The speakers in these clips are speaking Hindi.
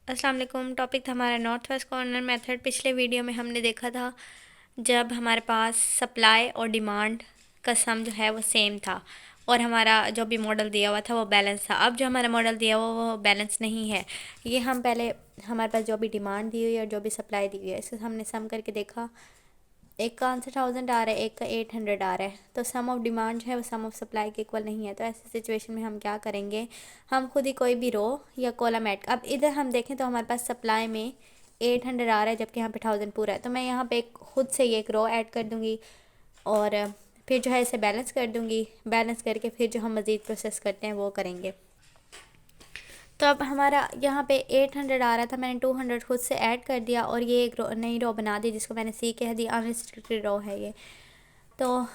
अस्सलाम वालेकुम। टॉपिक था हमारा नॉर्थ वेस्ट कॉर्नर मेथड। पिछले वीडियो में हमने देखा था जब हमारे पास सप्लाई और डिमांड का सम जो है वो सेम था और हमारा जो भी मॉडल दिया हुआ था वो बैलेंस था। अब जो हमारा मॉडल दिया हुआ वो बैलेंस नहीं है। ये हम पहले हमारे पास जो भी डिमांड दी हुई है और जो भी सप्लाई दी हुई है इसे हमने सम करके देखा। एक का आंसर 1000 आ रहा है, एक का 800 आ रहा है, तो सम ऑफ डिमांड जो है वो सम ऑफ सप्लाई के इक्वल नहीं है। तो ऐसी सिचुएशन में हम क्या करेंगे, हम खुद ही कोई भी रो या कॉलम ऐड। अब इधर हम देखें तो हमारे पास सप्लाई में 800 आ रहा है जबकि यहाँ पे 1000 पूरा है, तो मैं यहाँ पे खुद से ये एक रो ऐड कर दूँगी और फिर जो है इसे बैलेंस कर दूँगी। बैलेंस करके फिर जो हम मज़ीद प्रोसेस करते हैं वो करेंगे। तो अब हमारा यहाँ पे 800 आ रहा था, मैंने 200 खुद से ऐड कर दिया और ये एक नई रो बना दी जिसको मैंने सी कह दिया। अनरिस्ट्रिक्टेड रो है ये, तो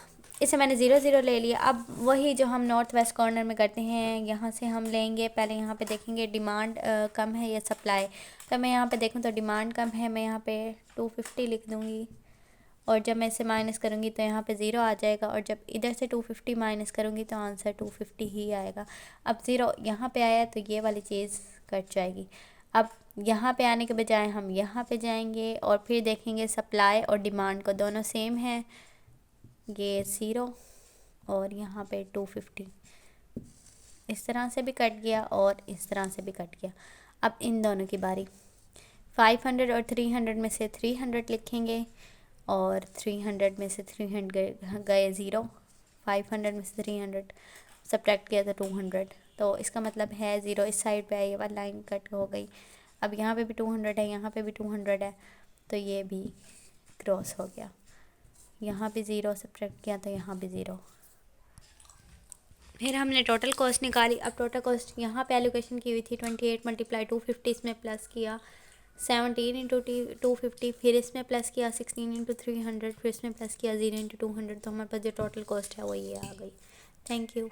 इसे मैंने 0 0 ले लिया। अब वही जो हम नॉर्थ वेस्ट कॉर्नर में करते हैं, यहाँ से हम लेंगे। पहले यहाँ पे देखेंगे डिमांड कम है या सप्लाई। तो मैं यहाँ पे देखूँ तो डिमांड कम है, मैं यहाँ पे 250 लिख दूँगी और जब मैं इसे माइनस करूँगी तो यहाँ पे 0 आ जाएगा और जब इधर से 250 माइनस करूँगी तो आंसर 250 ही आएगा। अब 0 यहाँ पे आया तो ये वाली चीज़ कट जाएगी। अब यहाँ पे आने के बजाय हम यहाँ पे जाएंगे और फिर देखेंगे सप्लाई और डिमांड को दोनों सेम है, ये 0 और यहाँ पे 250। इस तरह से भी कट गया और इस तरह से भी कट गया। अब इन दोनों की बारी। 500 और 300 में से 300 लिखेंगे और 300 में से 300 गए 0। 500 में से 300 सब्ट्रैक्ट किया तो 200, तो इसका मतलब है 0 इस साइड पे है, ये वाली लाइन कट हो गई। अब यहाँ पे भी 200 है, यहाँ पे भी 200 है, तो ये भी क्रॉस हो गया। यहाँ भी 0 सब्ट्रैक्ट किया तो यहाँ भी 0। फिर हमने टोटल कॉस्ट निकाली। अब टोटल कॉस्ट यहाँ पे एलोकेशन की हुई थी 28 मल्टीप्लाई 250, इसमें प्लस किया 17 इंटू 250, फिर इसमें प्लस किया 16 इंटू 300, फिर इसमें प्लस किया 0 इंटू 200। तो हमारे पास जो टोटल कॉस्ट है वो ये आ गई। Thank you.